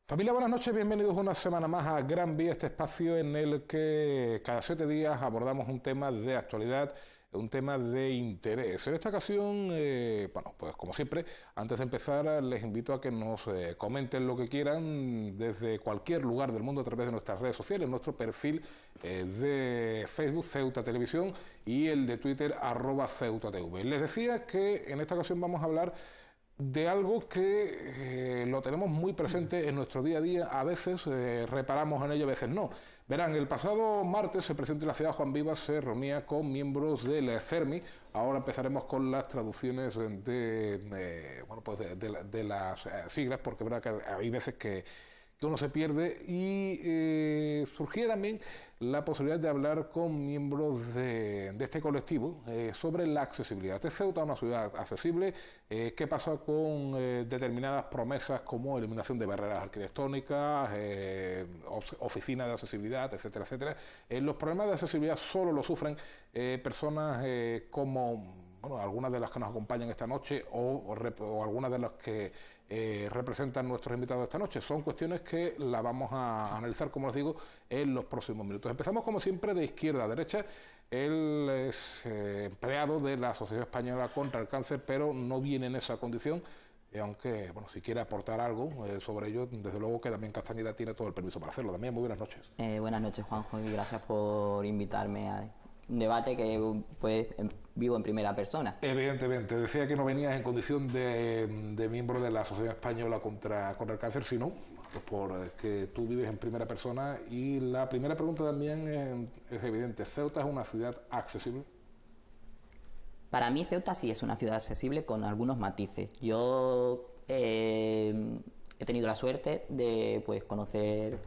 Familia, buenas noches, bienvenidos una semana más a Gran Vía, este espacio en el que cada 7 días abordamos un tema de actualidad, un tema de interés. En esta ocasión, bueno, pues como siempre, antes de empezar les invito a que nos comenten lo que quieran desde cualquier lugar del mundo a través de nuestras redes sociales, nuestro perfil de Facebook Ceuta Televisión y el de Twitter @CeutaTV. Les decía que en esta ocasión vamos a hablar de algo que lo tenemos muy presente en nuestro día a día, a veces reparamos en ello, a veces no. Verán, el pasado martes el presidente de la ciudad, Juan Vivas, se reunía con miembros del CERMI. Ahora empezaremos con las traducciones de las siglas, porque es verdad que hay veces que uno se pierde y surgía también la posibilidad de hablar con miembros de este colectivo sobre la accesibilidad. ¿Es Ceuta una ciudad accesible? ¿Qué pasa con determinadas promesas como eliminación de barreras arquitectónicas, oficinas de accesibilidad, etcétera, etcétera? Los problemas de accesibilidad solo lo sufren personas como... bueno, algunas de las que nos acompañan esta noche o algunas de las que representan nuestros invitados esta noche. Son cuestiones que las vamos a analizar, como les digo, en los próximos minutos. Empezamos, como siempre, de izquierda a derecha. Él es empleado de la Asociación Española contra el Cáncer, pero no viene en esa condición. Aunque, bueno, si quiere aportar algo sobre ello, desde luego que Damián Castañeda tiene todo el permiso para hacerlo. Damián, muy buenas noches. Buenas noches, Juanjo, y gracias por invitarme a un debate que pues vivo en primera persona. Evidentemente, decía que no venías en condición de miembro de la Asociación Española contra el Cáncer, sino pues porque tú vives en primera persona. Y la primera pregunta también es evidente: ¿Ceuta es una ciudad accesible? Para mí Ceuta sí es una ciudad accesible con algunos matices. Yo he tenido la suerte de pues conocer,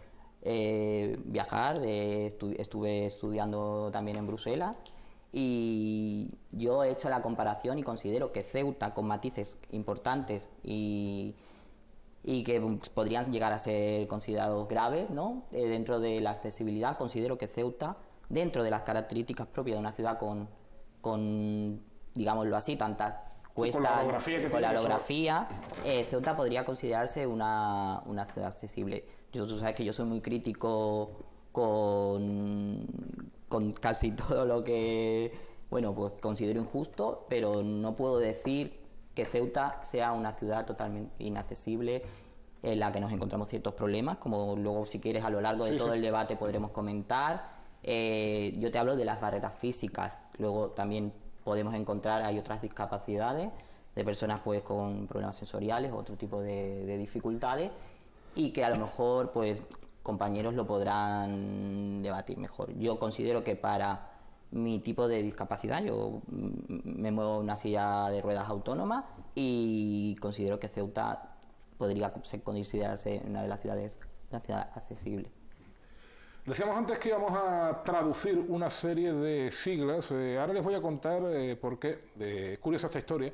viajar, estuve estudiando también en Bruselas y yo he hecho la comparación y considero que Ceuta, con matices importantes y que podrían llegar a ser considerados graves, ¿no? Dentro de la accesibilidad, considero que Ceuta, dentro de las características propias de una ciudad con digámoslo así, tantas cuestas, con la orografía, Ceuta podría considerarse una ciudad accesible. Tú sabes que yo soy muy crítico con casi todo lo que, bueno, pues considero injusto, pero no puedo decir que Ceuta sea una ciudad totalmente inaccesible, en la que nos encontramos ciertos problemas, como luego, si quieres, a lo largo de todo el debate podremos comentar. Yo te hablo de las barreras físicas, luego también podemos encontrar, hay otras discapacidades de personas pues con problemas sensoriales, otro tipo de dificultades, y que a lo mejor pues compañeros lo podrán debatir mejor. Yo considero que para mi tipo de discapacidad, yo me muevo en una silla de ruedas autónoma y considero que Ceuta podría considerarse una de las ciudades, una ciudad accesible. Decíamos antes que íbamos a traducir una serie de siglas. Ahora les voy a contar por qué. Es curiosa esta historia.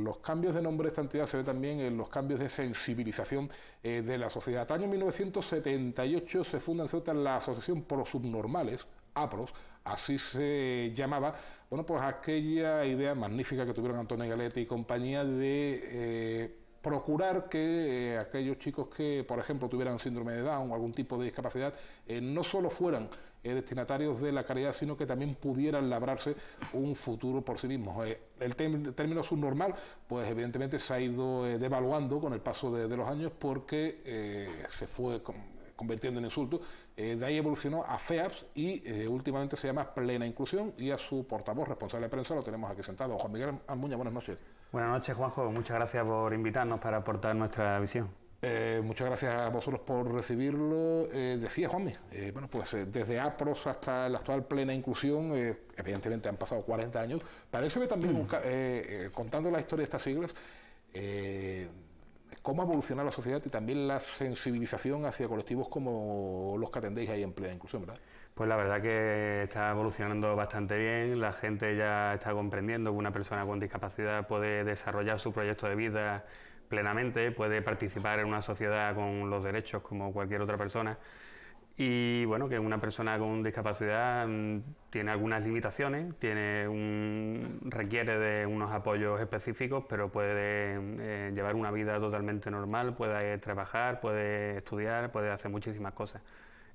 Los cambios de nombre de esta entidad se ve también en los cambios de sensibilización de la sociedad. Año 1978 se funda en Ceuta la Asociación Pro Subnormales, APROS, así se llamaba. Bueno, pues aquella idea magnífica que tuvieron Antonio Galetti y compañía de procurar que aquellos chicos que, por ejemplo, tuvieran síndrome de Down o algún tipo de discapacidad, no solo fueran destinatarios de la caridad, sino que también pudieran labrarse un futuro por sí mismos. El término subnormal, pues evidentemente se ha ido devaluando con el paso de los años, porque se fue convirtiendo en insulto. De ahí evolucionó a FEAPS y últimamente se llama Plena Inclusión, y a su portavoz responsable de prensa lo tenemos aquí sentado. Juan Miguel Almuña, buenas noches. Buenas noches, Juanjo. Muchas gracias por invitarnos para aportar nuestra visión. Muchas gracias a vosotros por recibirlo. Decía Juanmi, bueno, pues desde APROS hasta la actual Plena Inclusión, evidentemente han pasado 40 años. Para eso ve también, contando la historia de estas siglas, cómo ha evolucionado la sociedad y también la sensibilización hacia colectivos como los que atendéis ahí en Plena Inclusión, ¿verdad? Pues la verdad que está evolucionando bastante bien. La gente ya está comprendiendo que una persona con discapacidad puede desarrollar su proyecto de vida plenamente, puede participar en una sociedad con los derechos como cualquier otra persona. Y bueno, que una persona con discapacidad tiene algunas limitaciones, requiere de unos apoyos específicos, pero puede llevar una vida totalmente normal, puede trabajar, puede estudiar, puede hacer muchísimas cosas.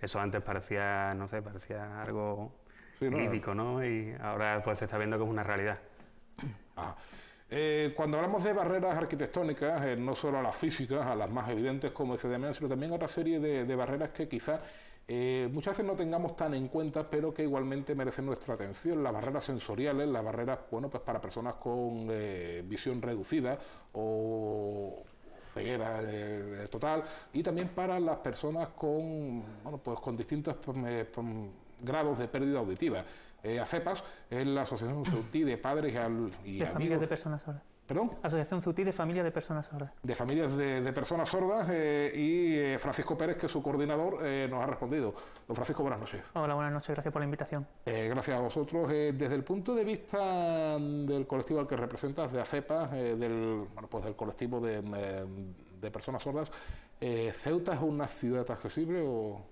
Eso antes parecía, no sé, parecía algo verídico, ¿no? Y ahora pues se está viendo que es una realidad. Ah. Cuando hablamos de barreras arquitectónicas, no solo a las físicas, a las más evidentes como ese CDM, sino también a otra serie de barreras que quizás muchas veces no tengamos tan en cuenta, pero que igualmente merecen nuestra atención. Las barreras sensoriales, las barreras, bueno, pues para personas con visión reducida o ceguera total, y también para las personas con, bueno, pues con distintos grados de pérdida auditiva. ACEPAS es la Asociación Ceutí de Padres y de Amigos familias de personas sordas. ¿Perdón? Asociación Ceutí de Familias de Personas Sordas. De familias de personas sordas, y Francisco Pérez, que es su coordinador, nos ha respondido. Don Francisco, buenas noches. Hola, buenas noches, gracias por la invitación. Gracias a vosotros. Desde el punto de vista del colectivo al que representas, de ACEPAS, del colectivo de personas sordas, ¿Ceuta es una ciudad accesible o...?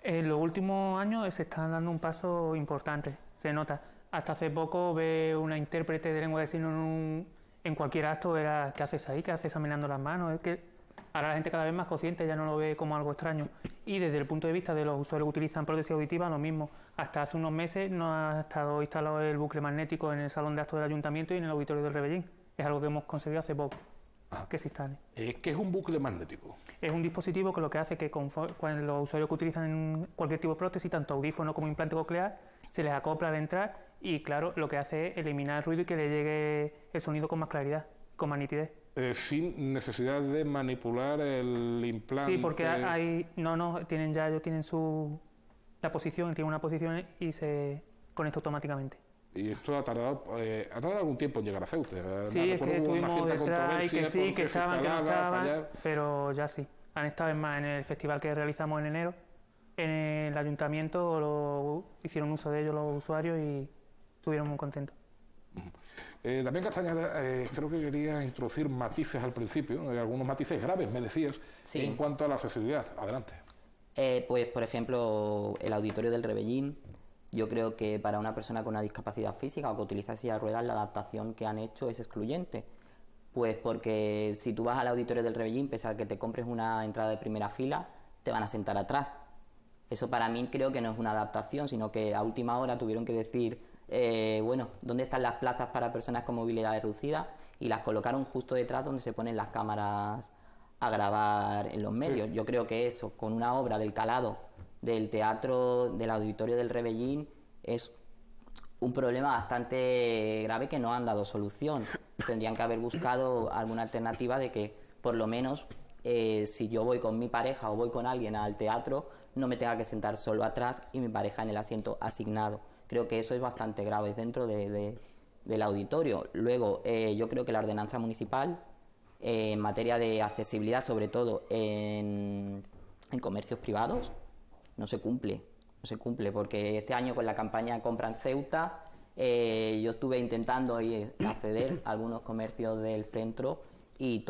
En los últimos años se está dando un paso importante, se nota. Hasta hace poco ver una intérprete de lengua de signos en cualquier acto era ¿qué haces ahí? ¿Qué haces examinando las manos? Es que ahora la gente cada vez más consciente ya no lo ve como algo extraño. Y desde el punto de vista de los usuarios que utilizan prótesis auditiva, lo mismo. Hasta hace unos meses no ha estado instalado el bucle magnético en el salón de actos del ayuntamiento y en el auditorio del Rebellín. Es algo que hemos conseguido hace poco. Que se instale. ¿Qué es un bucle magnético? Es un dispositivo que lo que hace es que cuando los usuarios que utilizan cualquier tipo de prótesis, tanto audífono como implante coclear, se les acopla al entrar y, claro, lo que hace es eliminar el ruido y que le llegue el sonido con más claridad, con más nitidez. Sin necesidad de manipular el implante. Sí, porque ellos tienen la posición, tienen una posición y se conecta automáticamente. Y esto ha tardado algún tiempo en llegar a Ceuta. Sí, es que estuvimos detrás y que sí, que estaban, que no estaban, pero ya sí. Han estado en el festival que realizamos en enero, en el ayuntamiento hicieron uso de ellos los usuarios y estuvieron muy contentos. También Castañeda, creo que quería introducir matices al principio, algunos matices graves, me decías, sí, en cuanto a la accesibilidad. Adelante. Pues, por ejemplo, el auditorio del Rebellín. Yo creo que para una persona con una discapacidad física o que utiliza silla de ruedas, la adaptación que han hecho es excluyente. Pues porque si tú vas al auditorio del Rebellín, pese a que te compres una entrada de primera fila, te van a sentar atrás. Eso para mí creo que no es una adaptación, sino que a última hora tuvieron que decir, ¿dónde están las plazas para personas con movilidad reducida? Y las colocaron justo detrás donde se ponen las cámaras a grabar en los medios. Sí. Yo creo que eso, con una obra del calado del teatro, del auditorio del Rebellín, es un problema bastante grave que no han dado solución. Tendrían que haber buscado alguna alternativa de que, por lo menos, si yo voy con mi pareja o voy con alguien al teatro, no me tenga que sentar solo atrás y mi pareja en el asiento asignado. Creo que eso es bastante grave dentro del auditorio. Luego, yo creo que la ordenanza municipal, en materia de accesibilidad, sobre todo en comercios privados, no se cumple, porque este año con la campaña Compra en Ceuta, yo estuve intentando acceder a algunos comercios del centro y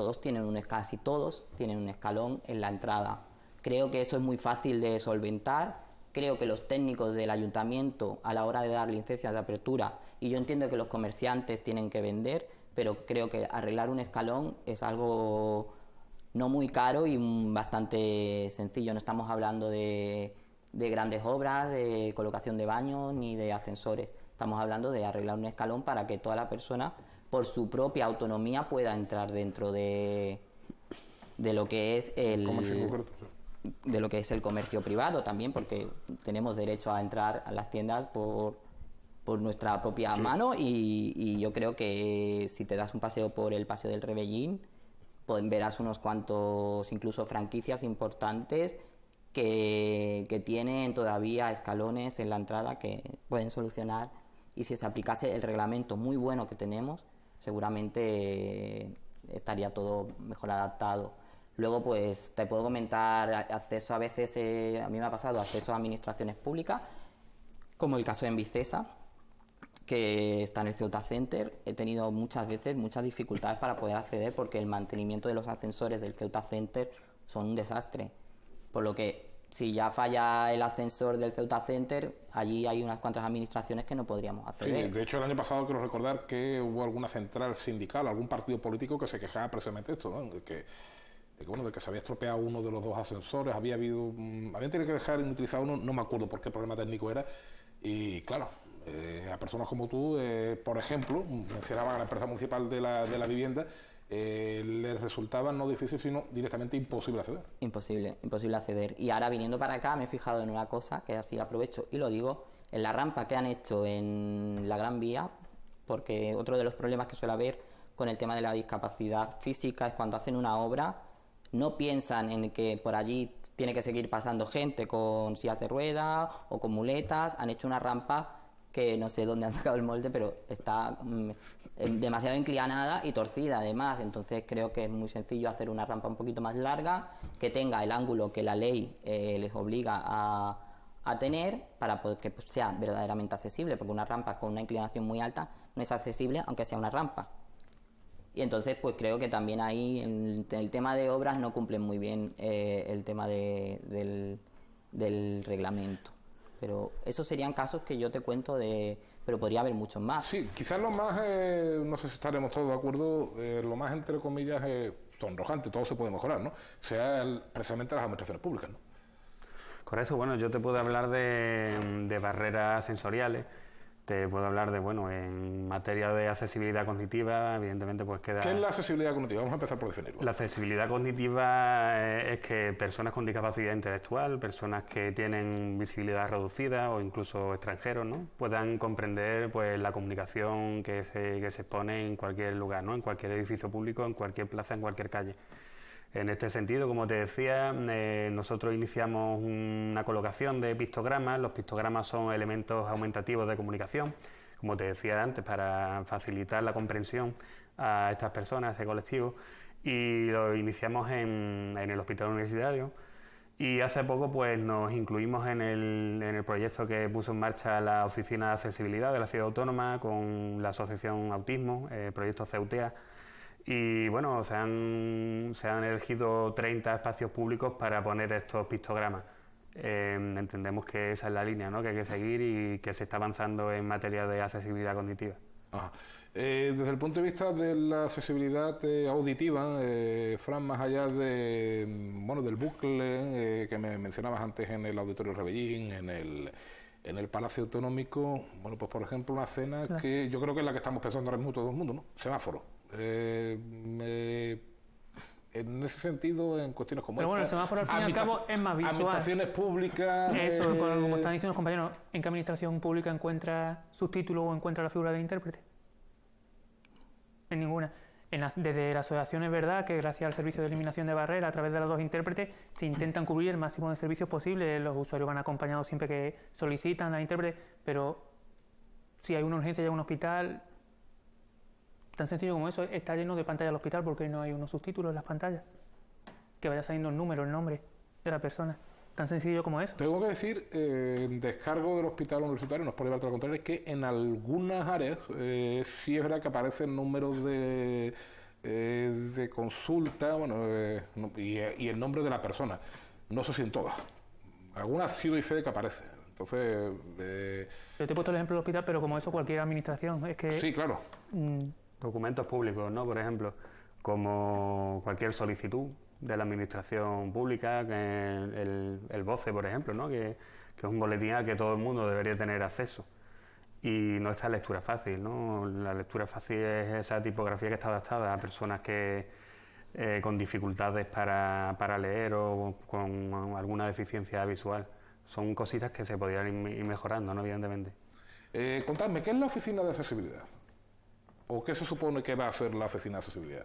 casi todos tienen un escalón en la entrada. Creo que eso es muy fácil de solventar. Creo que los técnicos del ayuntamiento, a la hora de dar licencias de apertura, y yo entiendo que los comerciantes tienen que vender, pero creo que arreglar un escalón es algo no muy caro y bastante sencillo. No estamos hablando de grandes obras, de colocación de baños ni de ascensores. Estamos hablando de arreglar un escalón para que toda la persona, por su propia autonomía, pueda entrar dentro de lo que es el comercio privado también, porque tenemos derecho a entrar a las tiendas por nuestra propia mano y yo creo que si te das un paseo por el Paseo del Rebellín, verás unos cuantos, incluso franquicias importantes que tienen todavía escalones en la entrada que pueden solucionar, y si se aplicase el reglamento muy bueno que tenemos, seguramente estaría todo mejor adaptado. Luego, pues, te puedo comentar acceso a veces, a mí me ha pasado acceso a administraciones públicas, como el caso de Envicesa, que está en el Ceuta Center. He tenido muchas veces muchas dificultades para poder acceder porque el mantenimiento de los ascensores del Ceuta Center son un desastre, por lo que si ya falla el ascensor del Ceuta Center, allí hay unas cuantas administraciones que no podríamos acceder. Sí, de hecho el año pasado quiero recordar que hubo alguna central sindical, algún partido político que se quejaba precisamente de esto, ¿no? De que se había estropeado uno de los dos ascensores, habían tenido que dejar inutilizado uno, no me acuerdo por qué problema técnico era, y claro, a personas como tú, por ejemplo, mencionaban a la empresa municipal de la vivienda, les resultaba no difícil, sino directamente imposible acceder. Imposible acceder. Y ahora viniendo para acá me he fijado en una cosa, que así aprovecho y lo digo, en la rampa que han hecho en la Gran Vía, porque otro de los problemas que suele haber con el tema de la discapacidad física es cuando hacen una obra, no piensan en que por allí tiene que seguir pasando gente con sillas de ruedas o con muletas, han hecho una rampa que no sé dónde han sacado el molde, pero está demasiado inclinada y torcida además, entonces creo que es muy sencillo hacer una rampa un poquito más larga, que tenga el ángulo que la ley les obliga a tener para que sea verdaderamente accesible, porque una rampa con una inclinación muy alta no es accesible aunque sea una rampa. Y entonces pues creo que también ahí en el tema de obras no cumplen muy bien el tema del reglamento. Pero esos serían casos que yo te cuento pero podría haber muchos más. Sí, quizás lo más, no sé si estaremos todos de acuerdo, lo más entre comillas sonrojante, todo se puede mejorar, ¿no? Sea precisamente las administraciones públicas, ¿no? Correcto, bueno, yo te puedo hablar de barreras sensoriales, te puedo hablar de, bueno, en materia de accesibilidad cognitiva, evidentemente pues queda... ¿Qué es la accesibilidad cognitiva? Vamos a empezar por definirlo. La accesibilidad cognitiva es que personas con discapacidad intelectual, personas que tienen visibilidad reducida o incluso extranjeros, ¿no?, puedan comprender pues la comunicación que se expone en cualquier lugar, ¿no?, en cualquier edificio público, en cualquier plaza, en cualquier calle. En este sentido, como te decía, nosotros iniciamos una colocación de pictogramas. Los pictogramas son elementos aumentativos de comunicación, como te decía antes, para facilitar la comprensión a estas personas, a ese colectivo, y lo iniciamos en el Hospital Universitario. Y hace poco pues nos incluimos en el proyecto que puso en marcha la Oficina de Accesibilidad de la Ciudad Autónoma con la Asociación Autismo, proyecto CEUTEA. Y bueno, se han elegido 30 espacios públicos para poner estos pictogramas. Entendemos que esa es la línea, ¿no?, que hay que seguir y que se está avanzando en materia de accesibilidad cognitiva. Ajá. Desde el punto de vista de la accesibilidad auditiva, Fran, más allá del bucle que me mencionabas antes en el Auditorio Rebellín, en el Palacio Autonómico, bueno, pues por ejemplo una escena claro, que yo creo que es la que estamos pensando ahora mismo todo el mundo, ¿no? Semáforo. En ese sentido, en cuestiones como pero bueno, el semáforo al fin y al cabo es más visual. Administraciones públicas... Eso, como están diciendo los compañeros, ¿en qué administración pública encuentra subtítulo o encuentra la figura del intérprete? En ninguna. Desde la asociación es verdad que gracias al servicio de eliminación de barreras a través de los dos intérpretes se intentan cubrir el máximo de servicios posibles. Los usuarios van acompañados siempre que solicitan al intérprete, pero si hay una urgencia y hay un hospital... Tan sencillo como eso, está lleno de pantalla el hospital porque no hay unos subtítulos en las pantallas. Que vaya saliendo el número, el nombre de la persona. Tan sencillo como eso. Tengo que decir, en descargo del hospital universitario, no es por llevarte al contrario, es que en algunas áreas sí es verdad que aparecen números de consulta, y el nombre de la persona. No sé si en todas. Algunas sí doy fe de que aparece. Entonces... Yo te he puesto el ejemplo del hospital, pero como eso cualquier administración. Es que... Sí, claro. Documentos públicos, ¿no?, por ejemplo, como cualquier solicitud de la administración pública, que el BOCE, por ejemplo, ¿no?, que es un boletín al que todo el mundo debería tener acceso. Y no está lectura fácil, ¿no? La lectura fácil es esa tipografía que está adaptada a personas que con dificultades para leer o con alguna deficiencia visual. Son cositas que se podrían ir mejorando, ¿no?, evidentemente. Contadme, ¿qué es la Oficina de Accesibilidad? ¿O qué se supone que va a hacer la Oficina de Accesibilidad?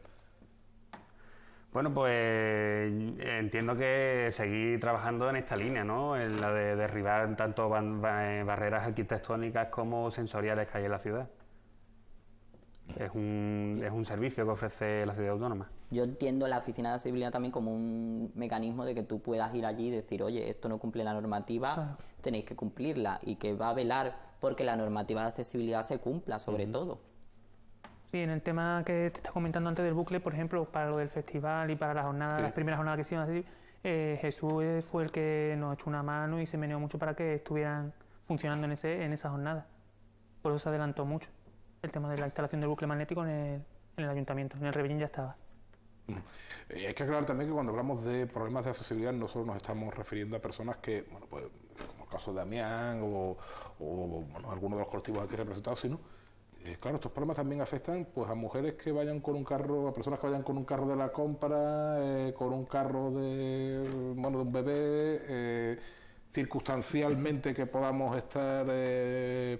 Bueno, pues entiendo que seguir trabajando en esta línea, ¿no?, en la de derribar tanto barreras arquitectónicas como sensoriales que hay en la ciudad. Es un servicio que ofrece la ciudad autónoma. Yo entiendo la Oficina de Accesibilidad también como un mecanismo de que tú puedas ir allí y decir, oye, esto no cumple la normativa, claro, tenéis que cumplirla, y que va a velar porque la normativa de accesibilidad se cumpla, sobre todo. Sí, en el tema que te estás comentando antes del bucle, por ejemplo, para lo del festival y para la jornada, las primeras jornadas que se iban a decir, Jesús fue el que nos echó una mano y se meneó mucho para que estuvieran funcionando en esa jornada. Por eso se adelantó mucho el tema de la instalación del bucle magnético en el ayuntamiento. En el Rebellín ya estaba. Hay que aclarar también que cuando hablamos de problemas de accesibilidad nosotros nos estamos refiriendo a personas que, bueno, pues como el caso de Damián o bueno, algunos de los colectivos aquí representados, sino claro, estos problemas también afectan pues a mujeres que vayan con un carro, a personas que vayan con un carro de la compra, con un carro de, bueno, de un bebé, circunstancialmente que podamos estar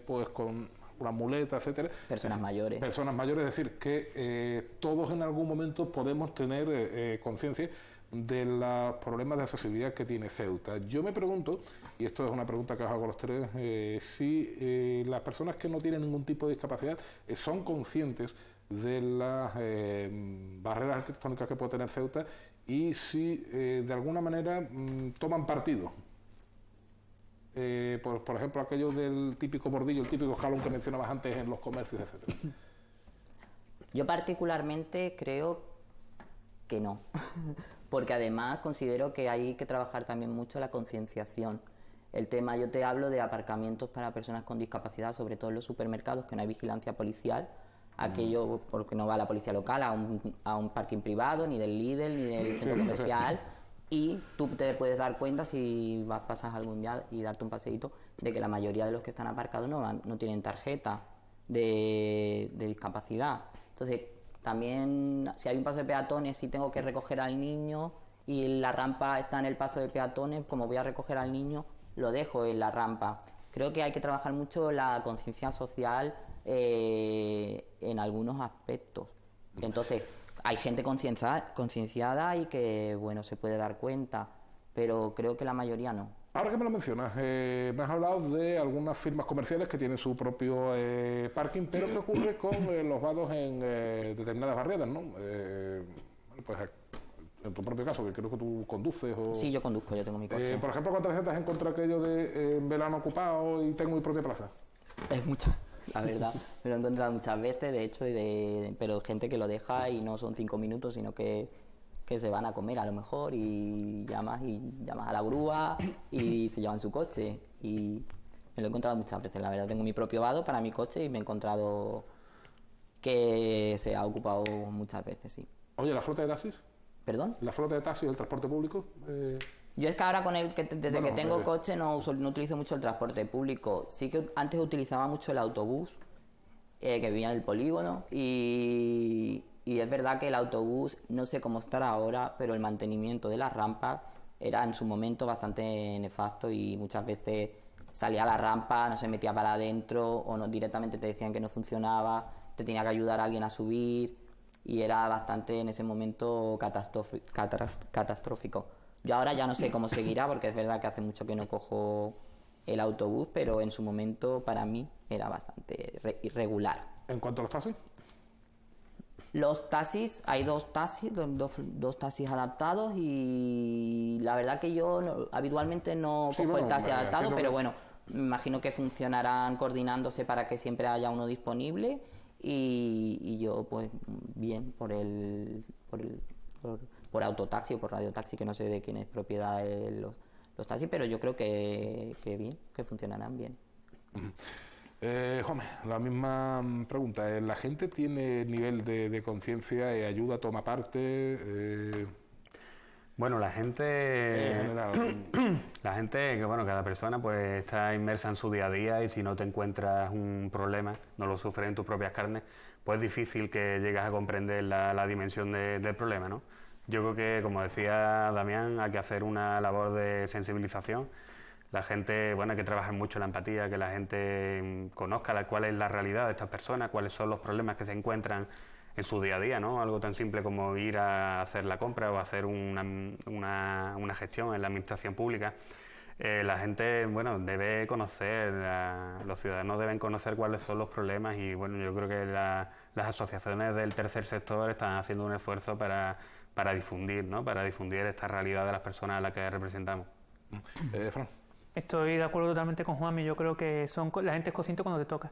pues con una muleta, etcétera. Personas mayores. Personas mayores, es decir, que todos en algún momento podemos tener conciencia de los problemas de accesibilidad que tiene Ceuta. Yo me pregunto, y esto es una pregunta que os hago a los tres, si las personas que no tienen ningún tipo de discapacidad son conscientes de las barreras arquitectónicas que puede tener Ceuta y si de alguna manera toman partido. Por ejemplo, aquello del típico bordillo, el típico escalón que mencionabas antes en los comercios, etcétera. Yo particularmente creo que no, porque además considero que hay que trabajar también mucho la concienciación. El tema, yo te hablo de aparcamientos para personas con discapacidad, sobre todo en los supermercados, que no hay vigilancia policial, aquello porque no va la policía local a un parking privado, ni del Lidl, ni del centro comercial. Y tú te puedes dar cuenta si pasas algún día y darte un paseíto de que la mayoría de los que están aparcados no tienen tarjeta de discapacidad. Entonces, también si hay un paso de peatones, si tengo que recoger al niño y la rampa está en el paso de peatones, como voy a recoger al niño, lo dejo en la rampa. Creo que hay que trabajar mucho la conciencia social en algunos aspectos. Entonces, hay gente concienciada y que, bueno, se puede dar cuenta, pero creo que la mayoría no. Ahora que me lo mencionas, me has hablado de algunas firmas comerciales que tienen su propio parking, pero ¿qué ocurre con los vados en determinadas barriadas, no? Pues en tu propio caso, que creo que tú conduces o... Sí, yo conduzco, yo tengo mi coche. Por ejemplo, ¿cuántas veces te has encontrado aquello de verano ocupado y tengo mi propia plaza? Es mucha. La verdad, me lo he encontrado muchas veces, de hecho, pero gente que lo deja y no son 5 minutos, sino que se van a comer a lo mejor y llamas a la grúa y se llevan su coche. Y me lo he encontrado muchas veces, la verdad. Tengo mi propio vado para mi coche y me he encontrado que se ha ocupado muchas veces, sí. Oye, ¿la flota de taxis? ¿Perdón? ¿La flota de taxis, el transporte público? Yo es que ahora desde que tengo coche no utilizo mucho el transporte público. Sí que antes utilizaba mucho el autobús, que vivía en el polígono, y es verdad que el autobús, no sé cómo estará ahora, pero el mantenimiento de las rampas era en su momento bastante nefasto y muchas veces salía a la rampa, no se metía para adentro o no, directamente te decían que no funcionaba, te tenía que ayudar a alguien a subir y era bastante en ese momento catastrófico. Yo ahora ya no sé cómo seguirá porque es verdad que hace mucho que no cojo el autobús, pero en su momento para mí era bastante irregular. ¿En cuanto a los taxis? Los taxis, hay dos taxis adaptados y la verdad que yo habitualmente no cojo el taxi adaptado, pero bueno, me imagino que funcionarán coordinándose para que siempre haya uno disponible y yo pues bien por autotaxi o por radiotaxi, que no sé de quién es propiedad los taxis, pero yo creo que bien, que funcionarán bien. Jome, la misma pregunta. ¿La gente tiene nivel de conciencia, ayuda, toma parte? Bueno, la gente... en general. La gente, que bueno, cada persona pues está inmersa en su día a día y si no te encuentras un problema, no lo sufres en tus propias carnes, pues es difícil que llegues a comprender la dimensión del problema, ¿no? Yo creo que, como decía Damián, hay que hacer una labor de sensibilización. La gente, bueno, hay que trabajar mucho la empatía, que la gente conozca cuál es la realidad de estas personas, cuáles son los problemas que se encuentran en su día a día, ¿no? Algo tan simple como ir a hacer la compra o hacer una gestión en la administración pública. La gente, bueno, debe conocer, los ciudadanos deben conocer cuáles son los problemas y, bueno, yo creo que las asociaciones del tercer sector están haciendo un esfuerzo para difundir, ¿no? Para difundir esta realidad de las personas a las que representamos. Fran. Estoy de acuerdo totalmente con Juanmi. Yo creo que la gente es consciente cuando te toca.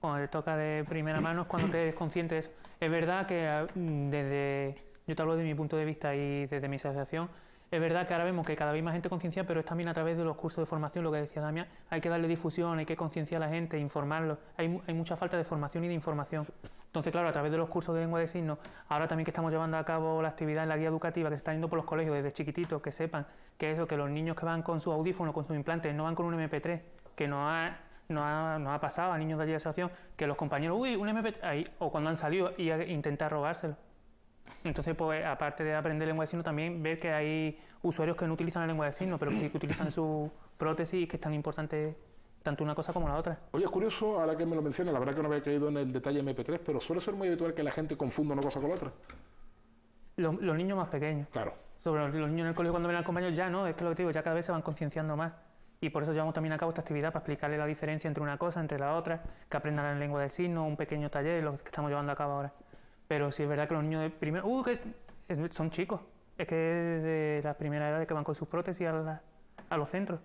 Cuando te toca de primera mano es cuando te eres consciente de eso. Es verdad que yo te hablo de mi punto de vista y desde mi asociación, Es verdad que ahora vemos que cada vez hay más gente conciencia, pero es también a través de los cursos de formación, lo que decía Damián, hay que darle difusión, hay que concienciar a la gente, informarlos. Hay mucha falta de formación y de información. Entonces, claro, a través de los cursos de lengua de signos, ahora también que estamos llevando a cabo la actividad en la guía educativa que se está yendo por los colegios desde chiquititos, que sepan que eso, que los niños que van con sus audífonos, con sus implantes, no van con un MP3, que nos ha pasado a niños de allí de asociación, que los compañeros, uy, un MP3, ahí, o cuando han salido, y intentar robárselo. Entonces, pues, aparte de aprender lengua de signos, también ver que hay usuarios que no utilizan la lengua de signos, pero que sí que utilizan su prótesis, que es tan importante tanto una cosa como la otra. Oye, es curioso, ahora que me lo mencionas, la verdad que no había caído en el detalle MP3, pero suele ser muy habitual que la gente confunda una cosa con la otra. Los niños más pequeños. Claro. Sobre los niños en el colegio cuando ven al compañero, ya no, es que lo que te digo, ya cada vez se van concienciando más. Y por eso llevamos también a cabo esta actividad, para explicarle la diferencia entre una cosa, entre la otra, que aprendan la lengua de signos, un pequeño taller, lo que estamos llevando a cabo ahora. Pero sí es verdad que los niños de primero, son chicos, es que de la primera edad de que van con sus prótesis a los centros.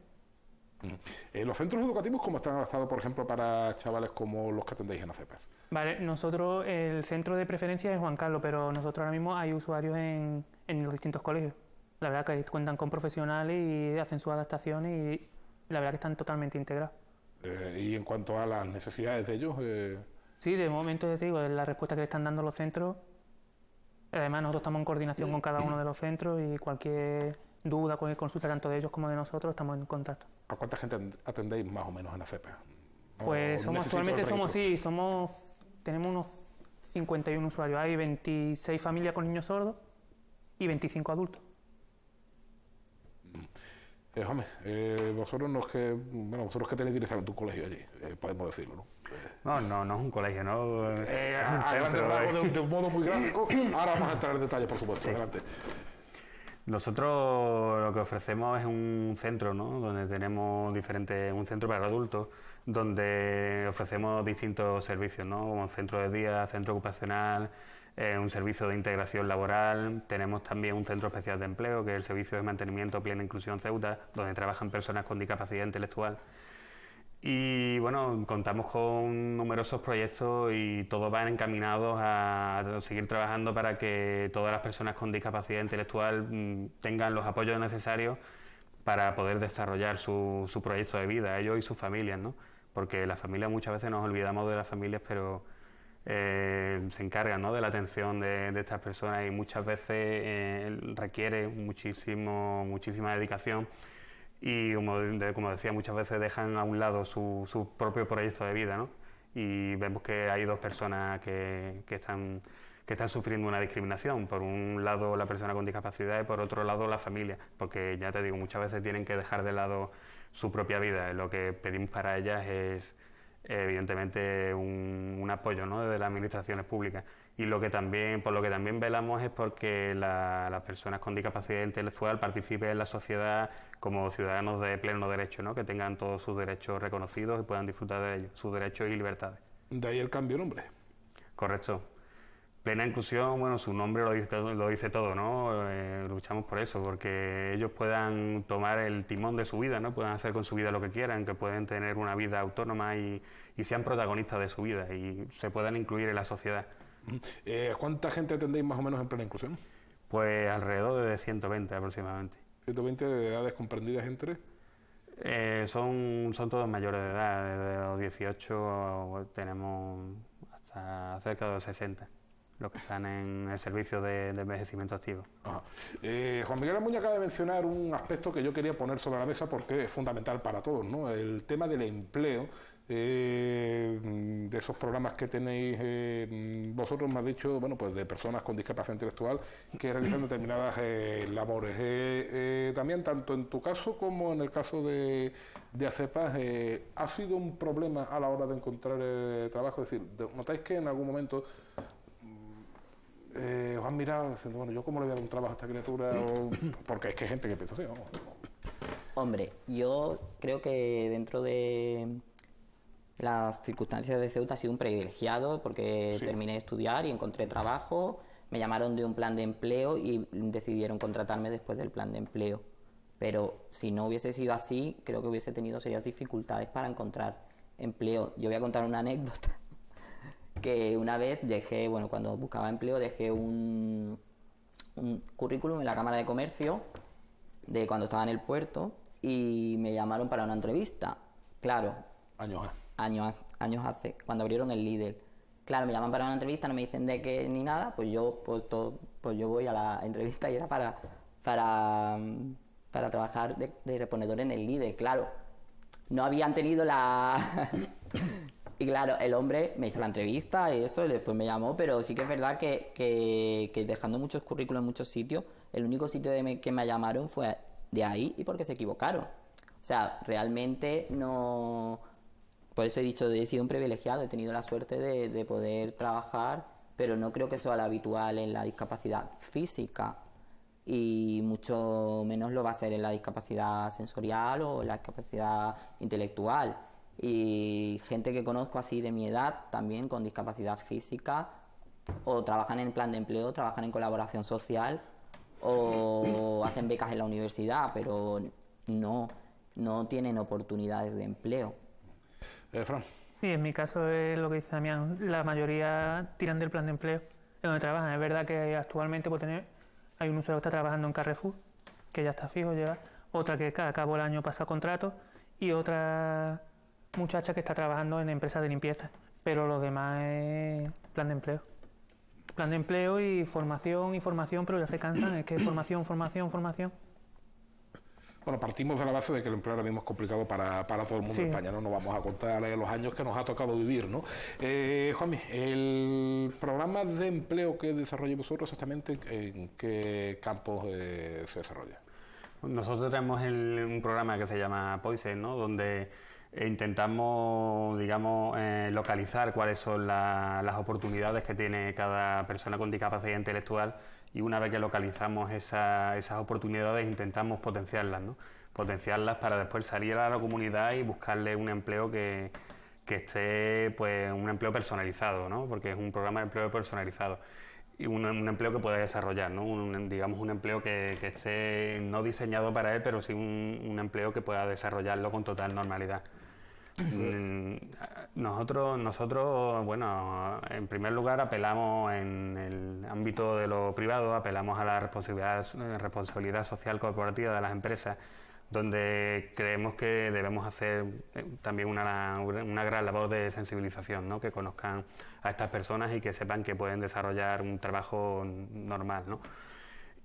¿Los centros educativos cómo están adaptados, por ejemplo, para chavales como los que atendéis en ACEPAS? Vale, nosotros, el centro de preferencia es Juan Carlos, pero nosotros ahora mismo hay usuarios en los distintos colegios. La verdad que cuentan con profesionales y hacen sus adaptaciones y la verdad que están totalmente integrados. Y en cuanto a las necesidades de ellos... Sí, de momento te digo, es la respuesta que le están dando los centros. Además, nosotros estamos en coordinación con cada uno de los centros y cualquier duda, cualquier consulta, tanto de ellos como de nosotros, estamos en contacto. ¿A cuánta gente atendéis más o menos en ACEPAS? Pues actualmente tenemos unos 51 usuarios. Hay 26 familias con niños sordos y 25 adultos. Vosotros que tenéis directamente un colegio allí, podemos decirlo, ¿no? No es un colegio, ¿no? De un modo muy gráfico. Ahora vamos a entrar en detalle, por supuesto. Sí. Adelante. Nosotros lo que ofrecemos es un centro, ¿no? Donde tenemos un centro para adultos, donde ofrecemos distintos servicios, ¿no? Como centro de día, centro ocupacional, un servicio de integración laboral. Tenemos también un centro especial de empleo, que es el Servicio de Mantenimiento Plena Inclusión Ceuta, donde trabajan personas con discapacidad intelectual. Y bueno, contamos con numerosos proyectos y todos van encaminados a seguir trabajando para que todas las personas con discapacidad intelectual tengan los apoyos necesarios para poder desarrollar su proyecto de vida, ellos y sus familias, ¿no? Porque las familias, muchas veces nos olvidamos de las familias, pero se encargan, ¿no?, de la atención de estas personas y muchas veces requiere muchísima dedicación. Y como decía, muchas veces dejan a un lado su propio proyecto de vida, ¿no? Y vemos que hay dos personas que están sufriendo una discriminación. Por un lado la persona con discapacidad y por otro lado la familia, porque ya te digo, muchas veces tienen que dejar de lado su propia vida. Lo que pedimos para ellas es evidentemente un apoyo, ¿no?, desde las administraciones públicas. Y por lo que también velamos es porque las personas con discapacidad intelectual participen en la sociedad como ciudadanos de pleno derecho, ¿no?, que tengan todos sus derechos reconocidos y puedan disfrutar de ellos, sus derechos y libertades. De ahí el cambio de nombre. Correcto. Plena inclusión, bueno, su nombre lo dice todo, ¿no? Luchamos por eso, porque ellos puedan tomar el timón de su vida, ¿no? Puedan hacer con su vida lo que quieran, que pueden tener una vida autónoma y sean protagonistas de su vida y se puedan incluir en la sociedad. ¿Cuánta gente atendéis más o menos en plena inclusión? Pues alrededor de 120 aproximadamente. ¿120 de edades comprendidas entre? Son todos mayores de edad, desde los 18 tenemos hasta cerca de los 60. Los que están en el servicio de envejecimiento activo. Ajá. Juan Miguel Almuña acaba de mencionar un aspecto que yo quería poner sobre la mesa porque es fundamental para todos, ¿no? El tema del empleo, de esos programas que tenéis vosotros, me has dicho, bueno, pues de personas con discapacidad intelectual que realizan determinadas labores. También, tanto en tu caso como en el caso de ACEPAS, ¿ha sido un problema a la hora de encontrar trabajo? Es decir, ¿notáis que en algún momento os han mirado diciendo, bueno, yo cómo le voy a dar un trabajo a esta criatura? Porque es que hay gente que piensa así, vamos. Hombre, yo creo que dentro de las circunstancias de Ceuta ha sido un privilegiado porque sí. Terminé de estudiar y encontré trabajo, me llamaron de un plan de empleo y decidieron contratarme después del plan de empleo. Pero si no hubiese sido así, creo que hubiese tenido serias dificultades para encontrar empleo. Yo voy a contar una anécdota. Que una vez cuando buscaba empleo, dejé un currículum en la Cámara de Comercio de cuando estaba en el puerto y me llamaron para una entrevista. Claro, años hace, cuando abrieron el Lidl. Claro, me llaman para una entrevista, no me dicen de qué ni nada, pues yo voy a la entrevista y era para trabajar de reponedor en el Lidl. Claro, no habían tenido la... Y claro, el hombre me hizo la entrevista y eso, y después me llamó, pero sí que es verdad que dejando muchos currículos en muchos sitios, el único sitio que me llamaron fue de ahí y porque se equivocaron. O sea, realmente no... Por eso he dicho, he sido un privilegiado, he tenido la suerte de poder trabajar, pero no creo que sea lo habitual en la discapacidad física y mucho menos lo va a ser en la discapacidad sensorial o en la discapacidad intelectual. Y gente que conozco así de mi edad, también con discapacidad física, o trabajan en plan de empleo, trabajan en colaboración social o hacen becas en la universidad, pero no tienen oportunidades de empleo. Fran. Sí, en mi caso es lo que dice Damián, la mayoría tiran del plan de empleo en donde trabajan. Es verdad que actualmente hay un usuario que está trabajando en Carrefour, que ya está fijo, otra que acabó el año pasado contrato y otra muchacha que está trabajando en empresas de limpieza, pero los demás es plan de empleo. Plan de empleo y formación, pero ya se cansan, es que formación. Bueno, partimos de la base de que el empleo ahora mismo es complicado para todo el mundo Sí. en España, no nos vamos a contar los años que nos ha tocado vivir, ¿no? Juanmi, el programa de empleo que desarrolláis vosotros, exactamente en qué campos se desarrolla. Nosotros tenemos un programa que se llama Poison, ¿no? Donde intentamos, digamos, localizar cuáles son las oportunidades que tiene cada persona con discapacidad intelectual y una vez que localizamos esas oportunidades intentamos potenciarlas, ¿no? Potenciarlas para después salir a la comunidad y buscarle un empleo que esté, pues, un empleo personalizado, ¿no? Porque es un programa de empleo personalizado y un empleo que pueda desarrollar, ¿no? Digamos un empleo que esté no diseñado para él, pero sí un empleo que pueda desarrollarlo con total normalidad. Nosotros, bueno, en primer lugar apelamos en el ámbito de lo privado, apelamos a la responsabilidad social corporativa de las empresas, donde creemos que debemos hacer también una gran labor de sensibilización, ¿no? Que conozcan a estas personas y que sepan que pueden desarrollar un trabajo normal, ¿no?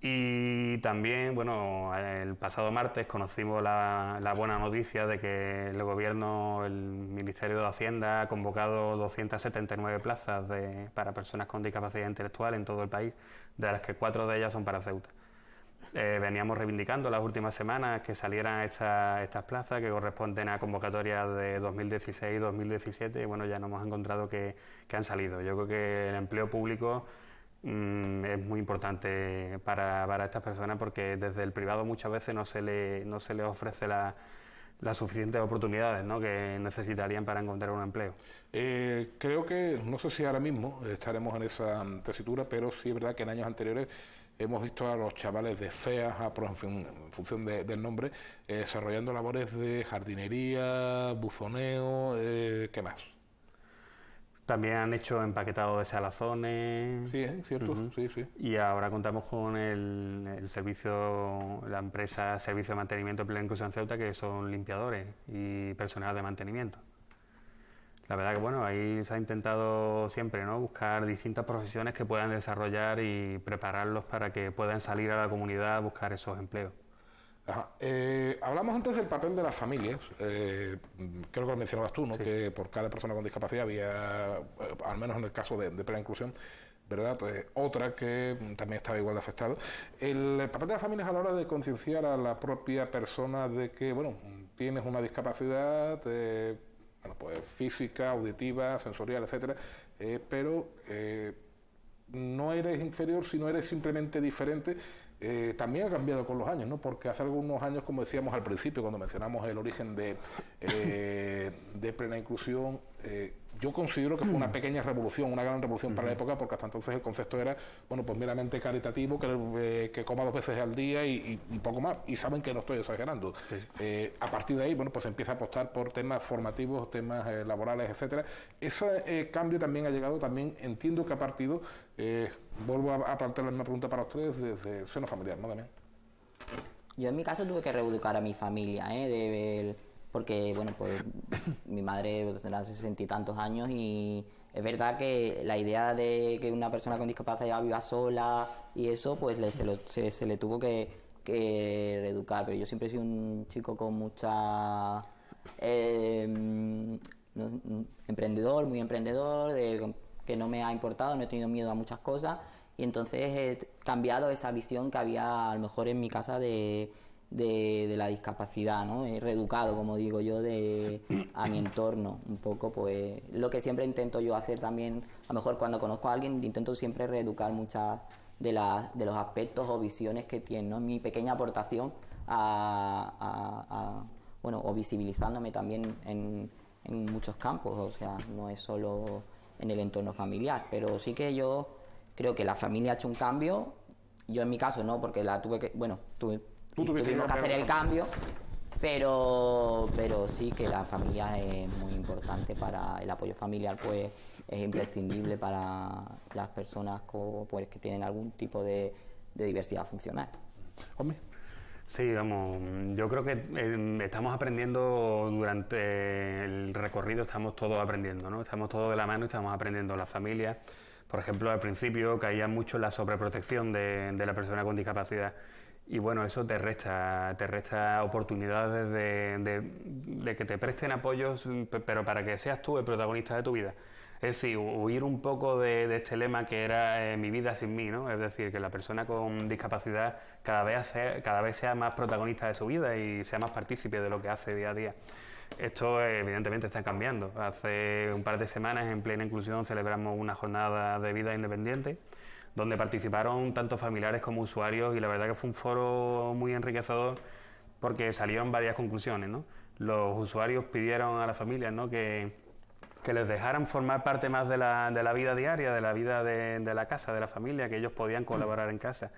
Y también, bueno, el pasado martes conocimos la buena noticia de que el Gobierno, el Ministerio de Hacienda, ha convocado 279 plazas para personas con discapacidad intelectual en todo el país, de las que 4 de ellas son para Ceuta. Veníamos reivindicando las últimas semanas que salieran estas plazas que corresponden a convocatorias de 2016 y 2017 y bueno, ya nos hemos encontrado que han salido. Yo creo que el empleo público es muy importante para estas personas porque desde el privado muchas veces no se les ofrece las suficientes oportunidades, ¿no? Que necesitarían para encontrar un empleo. Creo que, no sé si ahora mismo estaremos en esa tesitura, pero sí es verdad que en años anteriores hemos visto a los chavales de FEAS, en función del nombre, desarrollando labores de jardinería, buzoneo, ¿qué más? También han hecho empaquetado de salazones. Sí, es cierto, sí. Y ahora contamos con el servicio, la empresa Servicio de Mantenimiento de Plena Inclusión Ceuta, que son limpiadores y personal de mantenimiento. La verdad que bueno, ahí se ha intentado siempre, ¿no? Buscar distintas profesiones que puedan desarrollar y prepararlos para que puedan salir a la comunidad a buscar esos empleos. Ajá. Hablamos antes del papel de las familias, creo que lo mencionabas tú, ¿no? Sí. Que por cada persona con discapacidad había, al menos en el caso de plena inclusión, ¿verdad? Pues, otra que también estaba igual de afectada. El papel de las familias a la hora de concienciar a la propia persona de que, bueno, tienes una discapacidad, bueno, pues física, auditiva, sensorial, etcétera, pero no eres inferior, sino eres simplemente diferente. También ha cambiado con los años, ¿no? Porque hace algunos años, como decíamos al principio, cuando mencionamos el origen de plena inclusión, yo considero que fue una pequeña revolución, una gran revolución para la época, porque hasta entonces el concepto era, bueno, pues meramente caritativo, que coma 2 veces al día y poco más, y saben que no estoy exagerando. Sí. A partir de ahí, bueno, pues se empieza a apostar por temas formativos, temas laborales, etcétera. Ese cambio también ha llegado, también entiendo que ha partido, vuelvo a plantear la misma pregunta para ustedes, desde el seno familiar, ¿no, Damián? Yo en mi caso tuve que reeducar a mi familia, porque bueno, pues mi madre tendrá 60 y tantos años y es verdad que la idea de que una persona con discapacidad viva sola y eso, pues se le tuvo que reeducar, pero yo siempre he sido un chico con mucha... emprendedor, muy emprendedor, que no me ha importado, no he tenido miedo a muchas cosas y entonces he cambiado esa visión que había a lo mejor en mi casa de la discapacidad, ¿no? He reeducado, como digo yo, a mi entorno un poco, pues lo que siempre intento yo hacer también, a lo mejor cuando conozco a alguien intento siempre reeducar muchas de los aspectos o visiones que tiene, ¿no? Mi pequeña aportación bueno, o visibilizándome también en muchos campos, o sea, no es solo en el entorno familiar, pero sí que yo creo que la familia ha hecho un cambio, yo en mi caso no, porque tuvimos que hacer el cambio, pero sí que la familia es muy importante para el apoyo familiar, pues es imprescindible para las personas pues, que tienen algún tipo de diversidad funcional. Hombre. Sí, vamos, yo creo que estamos aprendiendo durante el recorrido, estamos todos aprendiendo, ¿no? Estamos todos de la mano y estamos aprendiendo. La familia, por ejemplo, al principio caía mucho en la sobreprotección de la persona con discapacidad y bueno, eso te resta oportunidades de que te presten apoyos, pero para que seas tú el protagonista de tu vida. Es decir, huir un poco de este lema que era mi vida sin mí, ¿no? Es decir, que la persona con discapacidad cada vez sea más protagonista de su vida y sea más partícipe de lo que hace día a día. Esto evidentemente está cambiando. Hace un par de semanas en Plena Inclusión celebramos una jornada de vida independiente donde participaron tanto familiares como usuarios y la verdad que fue un foro muy enriquecedor porque salieron varias conclusiones, ¿no? Los usuarios pidieron a las familias, ¿no?, que les dejaran formar parte más de la vida diaria, de la vida de la casa, de la familia, que ellos podían colaborar en casa.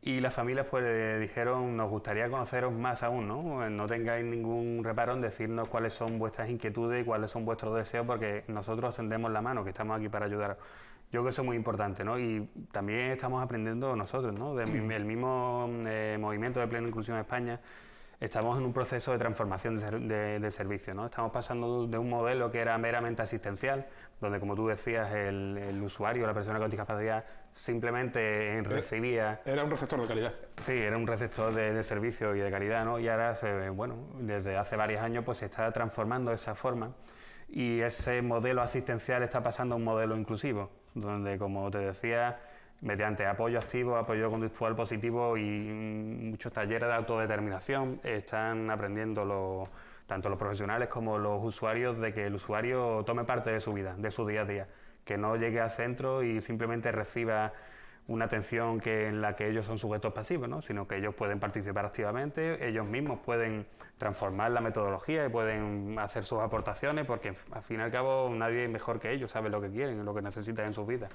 Y las familias pues dijeron, nos gustaría conoceros más aún, ¿no? No tengáis ningún reparo en decirnos cuáles son vuestras inquietudes y cuáles son vuestros deseos, porque nosotros tendemos la mano, que estamos aquí para ayudaros. Yo creo que eso es muy importante, ¿no? Y también estamos aprendiendo nosotros, ¿no? Del mismo movimiento de Plena Inclusión en España, estamos en un proceso de transformación de servicio, ¿no? Estamos pasando de un modelo que era meramente asistencial, donde, como tú decías, el usuario, la persona con discapacidad, simplemente recibía... Era un receptor de calidad. Sí, era un receptor de servicio y de calidad, ¿no? Y ahora, desde hace varios años, pues se está transformando esa forma y ese modelo asistencial está pasando a un modelo inclusivo, donde, como te decía, mediante apoyo activo, apoyo conductual positivo y muchos talleres de autodeterminación, están aprendiendo tanto los profesionales como los usuarios de que el usuario tome parte de su vida, de su día a día, que no llegue al centro y simplemente reciba una atención en la que ellos son sujetos pasivos, ¿no?, sino que ellos pueden participar activamente, ellos mismos pueden transformar la metodología y pueden hacer sus aportaciones, porque al fin y al cabo nadie mejor que ellos sabe lo que quieren, lo que necesitan en sus vidas.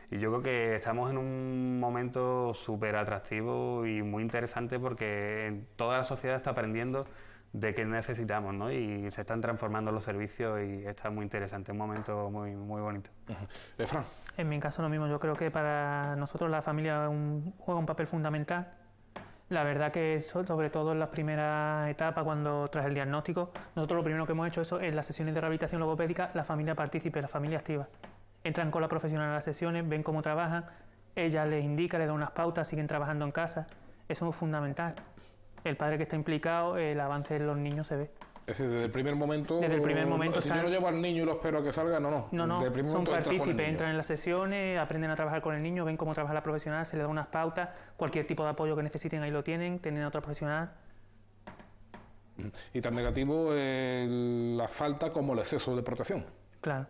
Y yo creo que estamos en un momento súper atractivo y muy interesante porque toda la sociedad está aprendiendo de qué necesitamos, ¿no? Y se están transformando los servicios y está muy interesante, un momento muy, muy bonito. Fran. En mi caso lo mismo, yo creo que para nosotros la familia juega un papel fundamental. La verdad que sobre todo en las primeras etapas, cuando tras el diagnóstico, nosotros lo primero que hemos hecho eso en las sesiones de rehabilitación logopédica, la familia participe, la familia activa. Entran con la profesional a las sesiones, ven cómo trabajan, ella les indica, les da unas pautas, siguen trabajando en casa. Eso es fundamental. El padre que está implicado, el avance de los niños se ve. Es decir, desde el primer momento... Desde el primer momento si yo no llevo al niño y lo espero a que salga, no. No, desde el primer son momento partícipes, entran en las sesiones, aprenden a trabajar con el niño, ven cómo trabaja la profesional, se les da unas pautas, cualquier tipo de apoyo que necesiten ahí lo tienen a otra profesional. Y tan negativo la falta como el exceso de protección. Claro.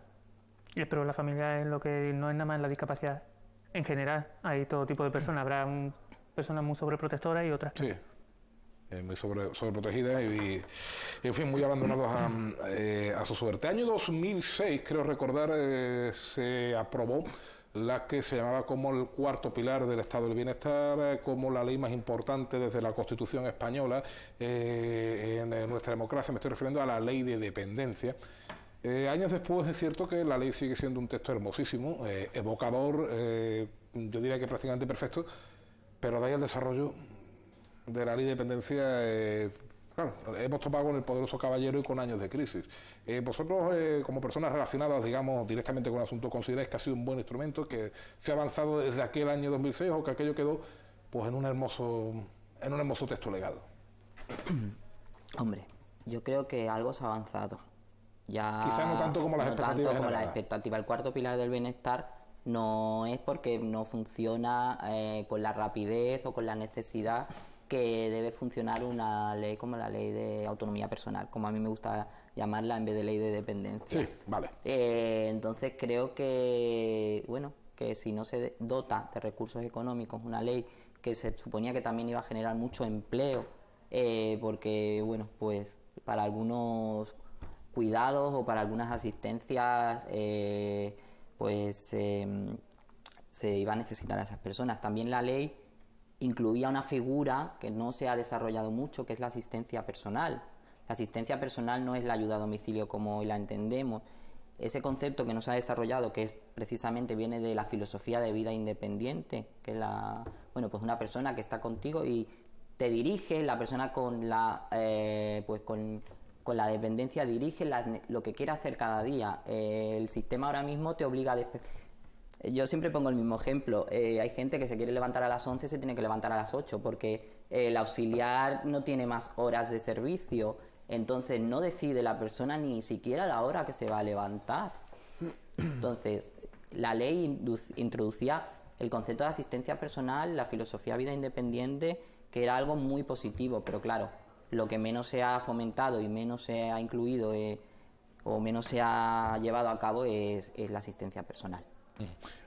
Pero la familia es lo que no es nada más la discapacidad. En general, hay todo tipo de personas. Habrá personas muy sobreprotectoras y otras que... Sí. Muy sobreprotegidas y, en fin, muy abandonados a su suerte. Año 2006, creo recordar, se aprobó la que se llamaba como el cuarto pilar del Estado del Bienestar, como la ley más importante desde la Constitución española en nuestra democracia. Me estoy refiriendo a la Ley de Dependencia. Años después es cierto que la ley sigue siendo un texto hermosísimo, evocador, yo diría que prácticamente perfecto, pero de ahí al desarrollo de la ley de dependencia, claro, hemos topado con el poderoso caballero y con años de crisis. Vosotros, como personas relacionadas, digamos, directamente con el asunto, ¿consideráis que ha sido un buen instrumento, que se ha avanzado desde aquel año 2006 o que aquello quedó pues en un hermoso texto legado? Hombre, yo creo que algo se ha avanzado. Ya Quizá no tanto como las expectativas tanto como las generadas. expectativas. El cuarto pilar del bienestar no es porque no funciona con la rapidez o con la necesidad que debe funcionar una ley como la ley de autonomía personal, como a mí me gusta llamarla en vez de ley de dependencia. Sí, vale. Entonces creo que, bueno, que si no se dota de recursos económicos una ley que se suponía que también iba a generar mucho empleo, porque, bueno, pues para algunos cuidados o para algunas asistencias, pues se iba a necesitar a esas personas. También la ley incluía una figura que no se ha desarrollado mucho, que es la asistencia personal. La asistencia personal no es la ayuda a domicilio como hoy la entendemos. Ese concepto que no se ha desarrollado, que es precisamente viene de la filosofía de vida independiente, que es pues una persona que está contigo y te dirige, la persona con la con la dependencia dirige lo que quiere hacer cada día. El sistema ahora mismo te obliga a yo siempre pongo el mismo ejemplo. Hay gente que se quiere levantar a las 11 y se tiene que levantar a las 8 porque el auxiliar no tiene más horas de servicio. Entonces no decide la persona ni siquiera la hora que se va a levantar. Entonces la ley introducía el concepto de asistencia personal, la filosofía de vida independiente, que era algo muy positivo, pero claro, lo que menos se ha fomentado y menos se ha incluido o menos se ha llevado a cabo es la asistencia personal.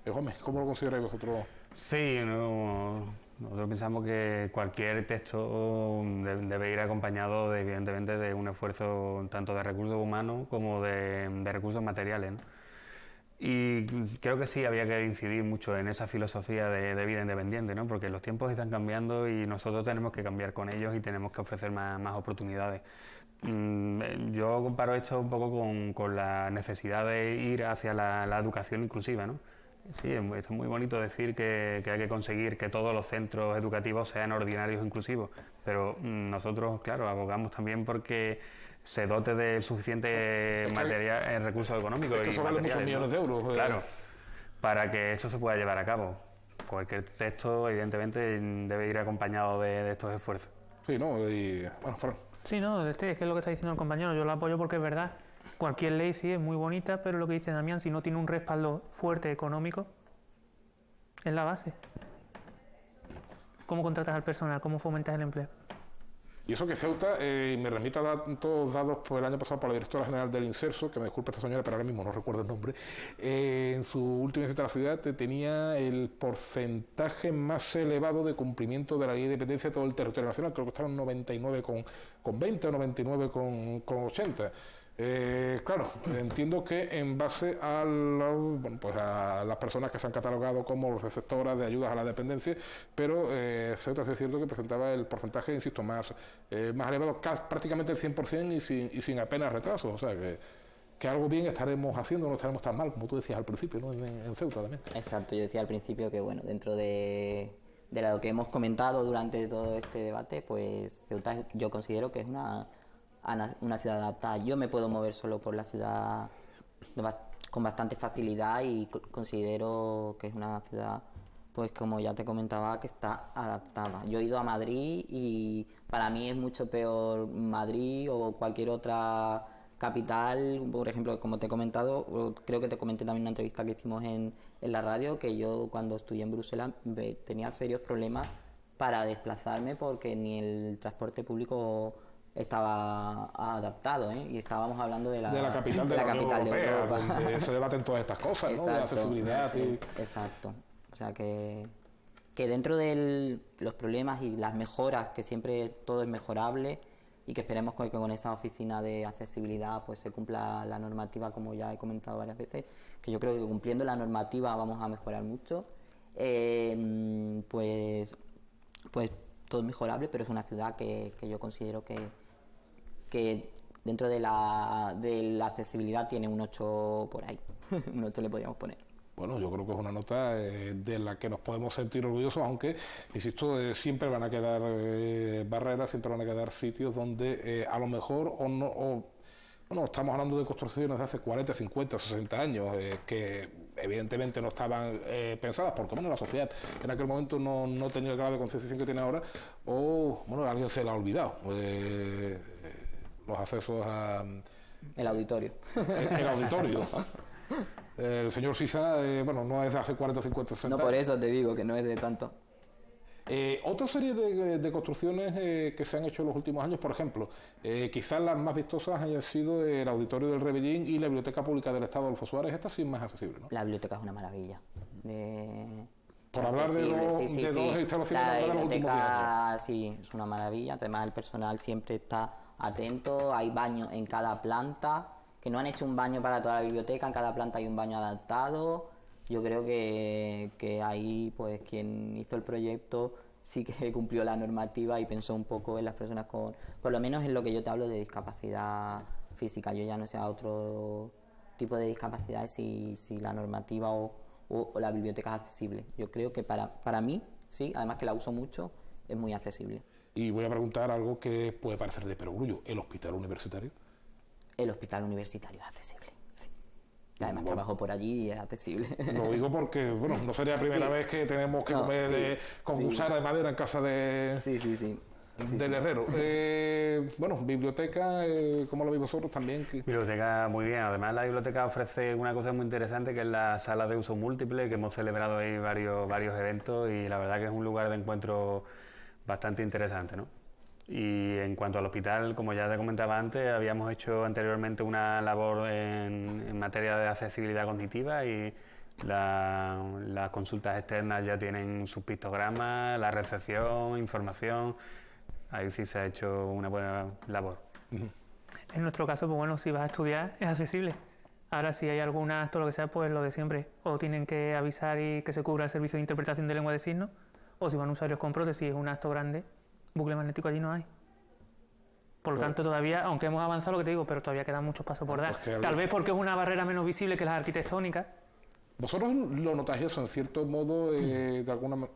Gómez, ¿cómo lo consideráis vosotros? Sí, nosotros pensamos que cualquier texto debe ir acompañado, evidentemente, de un esfuerzo tanto de recursos humanos como de recursos materiales, ¿no? Y creo que sí había que incidir mucho en esa filosofía de vida independiente, ¿no? Porque los tiempos están cambiando y nosotros tenemos que cambiar con ellos y tenemos que ofrecer más oportunidades. Yo comparo esto un poco con la necesidad de ir hacia la educación inclusiva, ¿no? Sí, es muy bonito decir que hay que conseguir que todos los centros educativos sean ordinarios e inclusivos, pero nosotros, claro, abogamos también porque se dote de suficiente material, recursos económicos es que eso vale muchos millones de euros. Claro, para que esto se pueda llevar a cabo. Cualquier texto, evidentemente, debe ir acompañado de estos esfuerzos. Sí, ¿no? Y, bueno, Fran. Sí, no, es que es lo que está diciendo el compañero, yo lo apoyo porque es verdad. Cualquier ley sí es muy bonita, pero lo que dice Damián, si no tiene un respaldo fuerte económico, es la base. ¿Cómo contratas al personal? ¿Cómo fomentas el empleo? Y eso que Ceuta, me remite a datos dados por el año pasado por la directora general del Inserso, que me disculpe esta señora, pero ahora mismo no recuerdo el nombre, en su última visita a la ciudad tenía el porcentaje más elevado de cumplimiento de la ley de dependencia de todo el territorio nacional, creo que estaba en 99,20 o 99,80. Claro, entiendo que en base a las personas que se han catalogado como receptoras de ayudas a la dependencia, pero Ceuta sí es cierto que presentaba el porcentaje, insisto, más elevado, prácticamente el 100% y sin apenas retrasos, o sea que algo bien estaremos haciendo, no estaremos tan mal, como tú decías al principio, ¿no? En Ceuta también. Exacto, yo decía al principio que, bueno, dentro de lo que hemos comentado durante todo este debate, pues Ceuta yo considero que es una ciudad adaptada. Yo me puedo mover solo por la ciudad con bastante facilidad y considero que es una ciudad, pues como ya te comentaba, que está adaptada. Yo he ido a Madrid y para mí es mucho peor Madrid o cualquier otra capital, por ejemplo, como te he comentado, creo que te comenté también en una entrevista que hicimos en la radio, que yo cuando estudié en Bruselas tenía serios problemas para desplazarme porque ni el transporte público estaba adaptado, ¿eh? Y estábamos hablando de la capital de la Unión Europea, donde se debaten todas estas cosas, ¿no? De la accesibilidad. Sí, exacto. O sea que dentro de los problemas y las mejoras, que siempre todo es mejorable y que esperemos que con esa oficina de accesibilidad pues se cumpla la normativa, como ya he comentado varias veces, que yo creo que cumpliendo la normativa vamos a mejorar mucho, pues todo es mejorable, pero es una ciudad que yo considero que dentro de la accesibilidad tiene un 8 por ahí. Un 8 le podríamos poner. Bueno, yo creo que es una nota de la que nos podemos sentir orgullosos, aunque, insisto, siempre van a quedar barreras, siempre van a quedar sitios donde a lo mejor bueno, estamos hablando de construcciones de hace 40, 50, 60 años que evidentemente no estaban pensadas porque bueno, la sociedad en aquel momento no tenía el grado de concienciación que tiene ahora, o bueno, a alguien se le ha olvidado los accesos a... El auditorio. El auditorio. El señor Sisa, bueno, no es de hace 40, 50, 60 No, por eso te digo que no es de tanto. Otra serie de construcciones que se han hecho en los últimos años, por ejemplo, quizás las más vistosas hayan sido el Auditorio del Rebellín y la Biblioteca Pública del Estado Adolfo Suárez. Esta sí es más accesible, ¿no? La biblioteca es una maravilla. Por hablar de dos instalaciones la de los últimos 10 biblioteca, años. sí, es una maravilla. Además, el personal siempre está atento. Hay baños en cada planta, que no han hecho un baño para toda la biblioteca. En cada planta hay un baño adaptado. Yo creo que ahí, pues, quien hizo el proyecto sí que cumplió la normativa y pensó un poco en las personas con, por lo menos en lo que yo te hablo de discapacidad física. Yo ya no sé a otro tipo de discapacidad si la normativa o la biblioteca es accesible. Yo creo que para mí, sí, además que la uso mucho, es muy accesible. Y voy a preguntar algo que puede parecer de perogrullo. ¿El hospital universitario? El hospital universitario es accesible, sí. Además trabajo por allí y es accesible. Lo digo porque, bueno, no sería la primera vez que tenemos que comer con cuchara de madera en casa del herrero. Bueno, biblioteca, ¿cómo lo veis vosotros también? Biblioteca muy bien. Además, la biblioteca ofrece una cosa muy interesante, que es la sala de uso múltiple, que hemos celebrado ahí varios eventos, y la verdad que es un lugar de encuentro bastante interesante, ¿no? Y en cuanto al hospital, como ya te comentaba antes, habíamos hecho anteriormente una labor en materia de accesibilidad cognitiva, y las consultas externas ya tienen sus pictogramas, la recepción, información. Ahí sí se ha hecho una buena labor. En nuestro caso, pues bueno, si vas a estudiar es accesible. Ahora, si hay algún acto o lo que sea, pues lo de siempre. O tienen que avisar y que se cubra el servicio de interpretación de lengua de signos, o si van usuarios con prótesis, es un acto grande, bucle magnético allí no hay. Por lo tanto, todavía, aunque hemos avanzado, lo que te digo, pero todavía quedan muchos pasos por dar. Pues Tal vez porque es una barrera menos visible que las arquitectónicas. ¿Vosotros lo notáis eso, en cierto modo, de alguna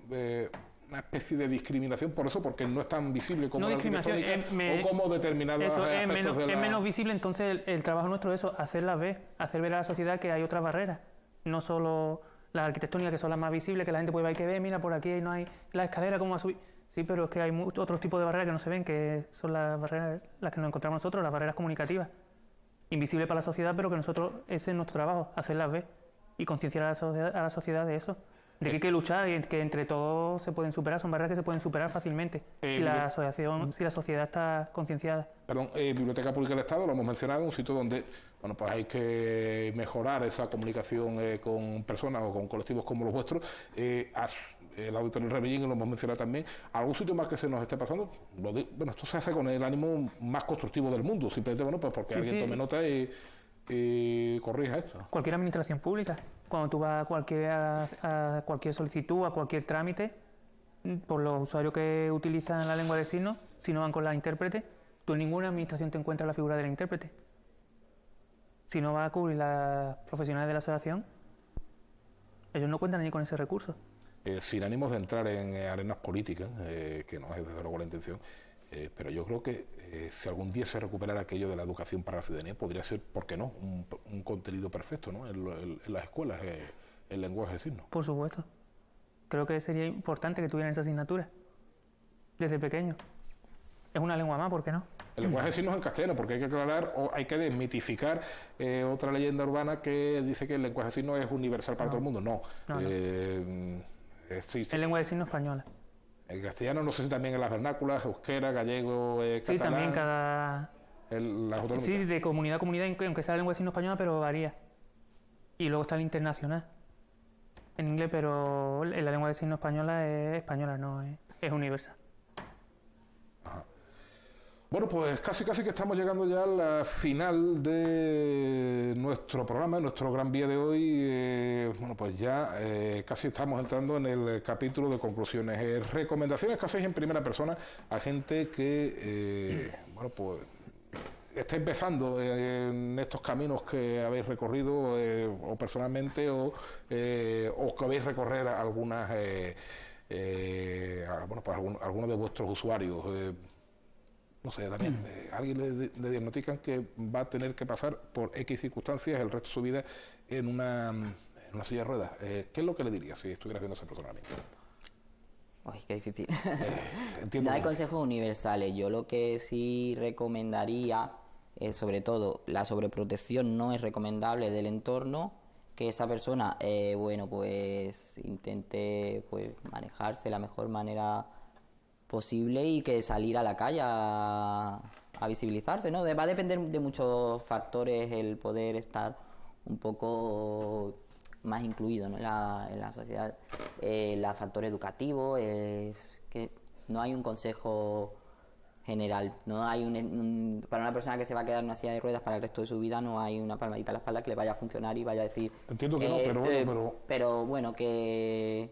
una especie de discriminación por eso, porque no es tan visible como la arquitectónica o como determinados aspectos de la... Es menos visible, entonces el trabajo nuestro es eso, hacerlas ver, hacer ver a la sociedad que hay otras barreras, no solo las arquitectónicas, que son las más visibles, que la gente puede ver, hay que ver, mira, por aquí no hay la escalera, cómo va a subir. Sí, pero es que hay otros tipos de barreras que no se ven, que son las barreras, las que nos encontramos nosotros, las barreras comunicativas, invisibles para la sociedad, pero que nosotros, ese es nuestro trabajo, hacerlas ver y concienciar a la sociedad de eso. De que hay que luchar y que entre todos se pueden superar, son barreras que se pueden superar fácilmente si la sociedad está concienciada. Perdón, Biblioteca Pública del Estado, lo hemos mencionado, un sitio donde bueno, pues hay que mejorar esa comunicación con personas o con colectivos como los vuestros. El Auditorio del Rebellín, lo hemos mencionado también. ¿Algún sitio más que se nos esté pasando? Bueno, esto se hace con el ánimo más constructivo del mundo, simplemente bueno, pues porque alguien tome nota y corrija esto. Cualquier administración pública, cuando tú vas a cualquier solicitud, a cualquier trámite, por los usuarios que utilizan la lengua de signos, si no van con la intérprete, tú en ninguna administración te encuentras la figura de la intérprete. Si no va a cubrir las profesionales de la asociación, ellos no cuentan ni con ese recurso. Sin ánimos de entrar en arenas políticas, que no es desde luego la intención, pero yo creo que si algún día se recuperara aquello de la educación para la ciudadanía, podría ser, ¿por qué no?, un contenido perfecto, ¿no?, en las escuelas, el lenguaje de signos. Por supuesto. Creo que sería importante que tuvieran esa asignatura desde pequeño. Es una lengua más, ¿por qué no? El lenguaje de signos en castellano, porque hay que aclarar o hay que desmitificar otra leyenda urbana que dice que el lenguaje de signos es universal para todo el mundo. No. Sí. Es lengua de signos española. En castellano, no sé si también en las vernáculas, euskera, gallego, catalán. Sí, también cada... Sí, de comunidad a comunidad, aunque sea la lengua de signos española, pero varía. Y luego está el internacional, en inglés, pero la lengua de signos española es española, no es universal. Ajá. Bueno, pues casi que estamos llegando ya a la final de nuestro programa, nuestro gran día de hoy. Bueno, pues ya casi estamos entrando en el capítulo de conclusiones. Recomendaciones que hacéis en primera persona a gente que, bueno, pues está empezando en estos caminos que habéis recorrido, o personalmente, o que habéis recorrer algunas, bueno, pues algunos de vuestros usuarios. No sé, también, alguien le diagnostican que va a tener que pasar por X circunstancias el resto de su vida en una silla de ruedas. ¿Qué es lo que le diría si estuvieras viendo ese personalmente? Uy, qué difícil. Entiendo. No hay consejos universales. Yo lo que sí recomendaría es, sobre todo, la sobreprotección no es recomendable del entorno, que esa persona, bueno, pues intente pues manejarse de la mejor manera posible y que salir a la calle a visibilizarse, ¿no? Va a depender de muchos factores el poder estar un poco más incluido, ¿no? en la sociedad. Los factores educativos, que no hay un consejo general, no hay para una persona que se va a quedar en una silla de ruedas para el resto de su vida, no hay una palmadita a la espalda que le vaya a funcionar y vaya a decir... Entiendo que no, pero bueno, que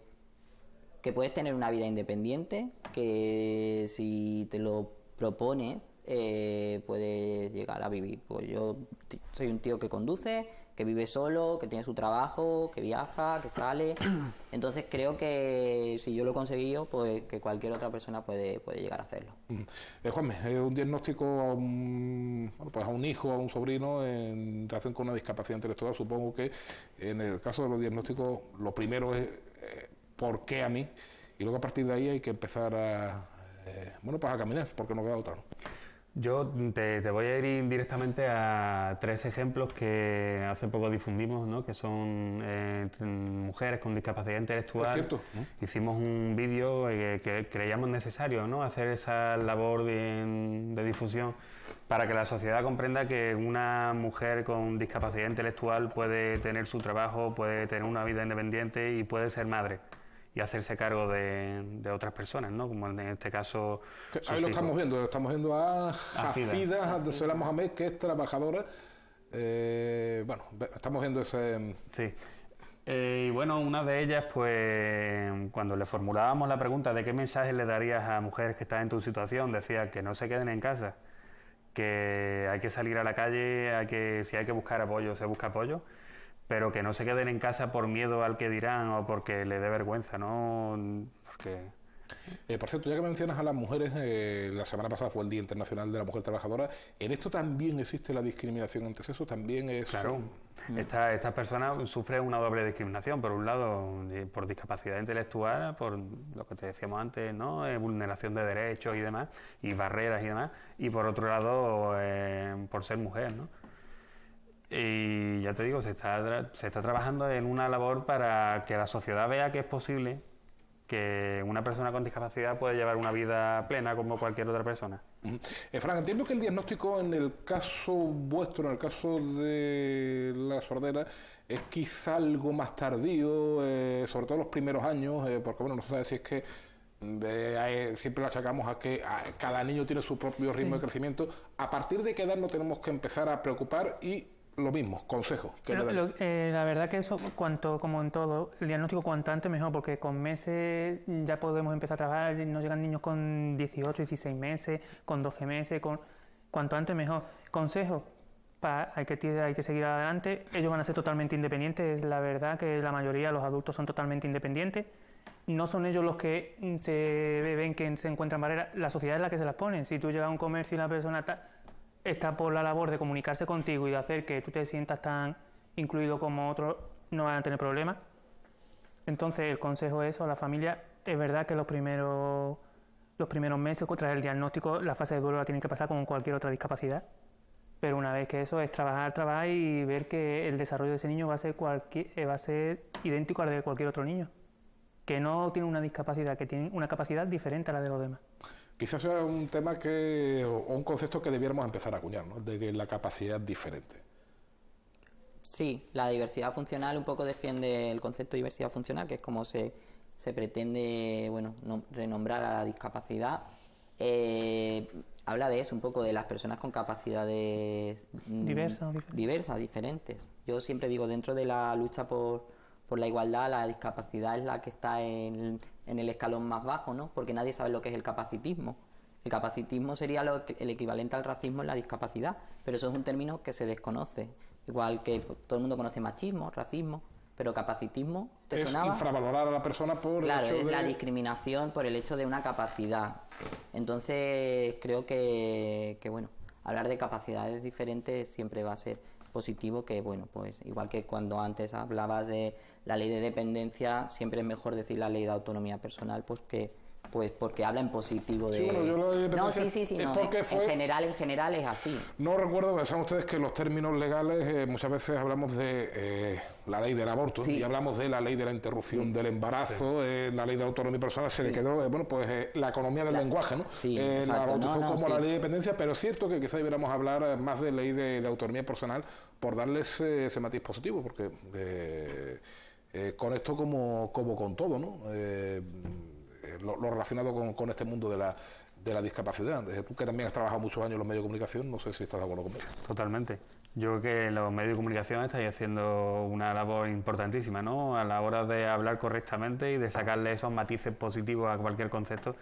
puedes tener una vida independiente, que si te lo propones puedes llegar a vivir. Pues yo soy un tío que conduce, que vive solo, que tiene su trabajo, que viaja, que sale. Entonces creo que si yo lo he conseguido, pues que cualquier otra persona puede llegar a hacerlo. Juanme, un diagnóstico a un hijo, a un sobrino en relación con una discapacidad intelectual. Supongo que en el caso de los diagnósticos lo primero es ¿por qué a mí? Y luego a partir de ahí hay que empezar a caminar, porque no queda otra, ¿no? Yo te voy a ir directamente a 3 ejemplos que hace poco difundimos, ¿no? Que son mujeres con discapacidad intelectual. Es cierto, ¿no? Hicimos un vídeo que creíamos necesario, ¿no? Hacer esa labor de difusión para que la sociedad comprenda que una mujer con discapacidad intelectual puede tener su trabajo, puede tener una vida independiente y puede ser madre y hacerse cargo de otras personas, ¿no? Como en este caso... Ahí lo estamos viendo a Hafida Abdeslam Mohamed, que es trabajadora. Estamos viendo ese... Sí. Y bueno, una de ellas, pues, cuando le formulábamos la pregunta de qué mensaje le darías a mujeres que están en tu situación, decía que no se queden en casa, que hay que salir a la calle, si hay que buscar apoyo, se busca apoyo, pero que no se queden en casa por miedo al que dirán o porque le dé vergüenza, ¿no? Porque... por cierto, ya que mencionas a las mujeres, la semana pasada fue el Día Internacional de la Mujer Trabajadora. ¿En esto también existe la discriminación entre sexos? ¿También es...? Claro. Estas personas sufren una doble discriminación. Por un lado, por discapacidad intelectual, por lo que te decíamos antes, ¿no? Vulneración de derechos y demás, y barreras y demás. Y por otro lado, por ser mujer, ¿no? Y ya te digo, se está trabajando en una labor para que la sociedad vea que es posible que una persona con discapacidad puede llevar una vida plena como cualquier otra persona. Fran, entiendo que el diagnóstico en el caso vuestro, en el caso de la sordera, es quizá algo más tardío, sobre todo en los primeros años, porque bueno, no se sabe si es que siempre lo achacamos a que cada niño tiene su propio ritmo de crecimiento. ¿A partir de qué edad nos tenemos que empezar a preocupar? Y lo mismo, consejos. La verdad que eso, como en todo, el diagnóstico cuanto antes mejor, porque con meses ya podemos empezar a trabajar. Nos llegan niños con 18, 16 meses, con 12 meses, cuanto antes mejor. Consejos, hay que seguir adelante. Ellos van a ser totalmente independientes. La verdad que la mayoría de los adultos son totalmente independientes. No son ellos los que se ven que se encuentran barreras. La sociedad es la que se las pone. Si tú llegas a un comercio y la persona está por la labor de comunicarse contigo y de hacer que tú te sientas tan incluido como otros, no van a tener problemas. Entonces el consejo es a la familia, es verdad que los primeros meses tras el diagnóstico, la fase de duelo la tienen que pasar como cualquier otra discapacidad, pero una vez que eso es trabajar y ver que el desarrollo de ese niño va a ser idéntico al de cualquier otro niño, que no tiene una discapacidad, que tiene una capacidad diferente a la de los demás. Quizás sea un tema o un concepto que debiéramos empezar a acuñar, ¿no? De que la capacidad es diferente. Sí, la diversidad funcional un poco defiende el concepto de diversidad funcional, que es como se pretende, renombrar a la discapacidad. Habla de eso, un poco de las personas con capacidades diversas, diferentes. Yo siempre digo, dentro de la lucha por la igualdad, la discapacidad es la que está en el escalón más bajo, ¿no? Porque nadie sabe lo que es el capacitismo. El capacitismo sería el equivalente al racismo en la discapacidad, pero eso es un término que se desconoce. Igual que todo el mundo conoce machismo, racismo, pero capacitismo, ¿te sonaba? Es infravalorar a la persona por Claro, el hecho es de... la discriminación por el hecho de una capacidad. Entonces, creo que bueno, hablar de capacidades diferentes siempre va a ser positivo, que bueno, pues igual que cuando antes hablabas de la ley de dependencia, siempre es mejor decir la ley de autonomía personal, porque habla en positivo de... Sí, bueno, yo la ley de dependencia No, sí, es no, porque en general es así. No recuerdo, saben ustedes que los términos legales muchas veces hablamos de la ley del aborto, Sí. y hablamos de la ley de la interrupción del embarazo, la ley de autonomía personal, se le quedó, la economía del lenguaje, ¿no? Sí, La exacto. bautizó como Sí. la ley de dependencia, pero es cierto que quizá deberíamos hablar más de ley de autonomía personal por darles ese matiz positivo, porque con esto como con todo, ¿no? Lo relacionado con este mundo de la discapacidad. Tú que también has trabajado muchos años en los medios de comunicación, no sé si estás de acuerdo conmigo. Totalmente. Yo creo que los medios de comunicación estáis haciendo una labor importantísima, ¿no? A la hora de hablar correctamente y de sacarle esos matices positivos a cualquier concepto.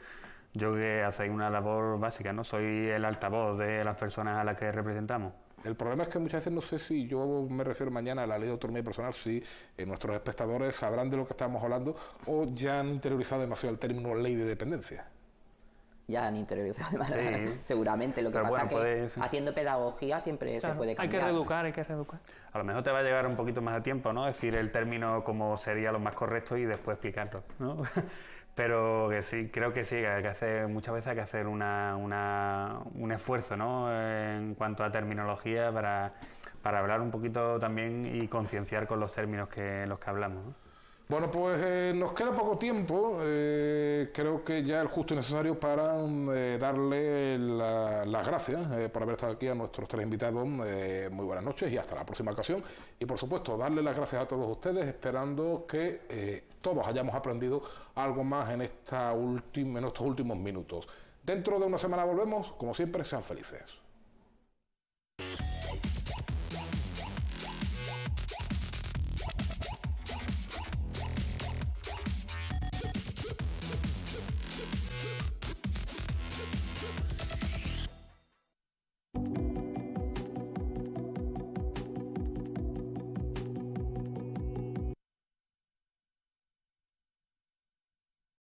Yo creo que hacéis una labor básica, ¿no? Soy el altavoz de las personas a las que representamos. El problema es que muchas veces no sé si yo me refiero mañana a la ley de autonomía personal, si nuestros espectadores sabrán de lo que estamos hablando o ya han interiorizado demasiado el término ley de dependencia. Ya han interiorizado de manera, Sí. seguramente. Lo que Pero pasa bueno, es que haciendo pedagogía siempre se Claro, puede hay cambiar. que reeducar. A lo mejor te va a llevar un poquito más de tiempo, ¿no? Decir el término como sería lo más correcto y después explicarlo, ¿no? Pero que sí, creo que sí, que hay que hacer, muchas veces hay que hacer un esfuerzo, ¿no? En cuanto a terminología para hablar un poquito también y concienciar con los términos los que hablamos, ¿no? Bueno, pues nos queda poco tiempo, creo que ya es justo y necesario para darle las gracias por haber estado aquí a nuestros tres invitados. Muy buenas noches y hasta la próxima ocasión. Y por supuesto, darle las gracias a todos ustedes, esperando que todos hayamos aprendido algo más en estos últimos minutos. Dentro de una semana volvemos, como siempre, sean felices.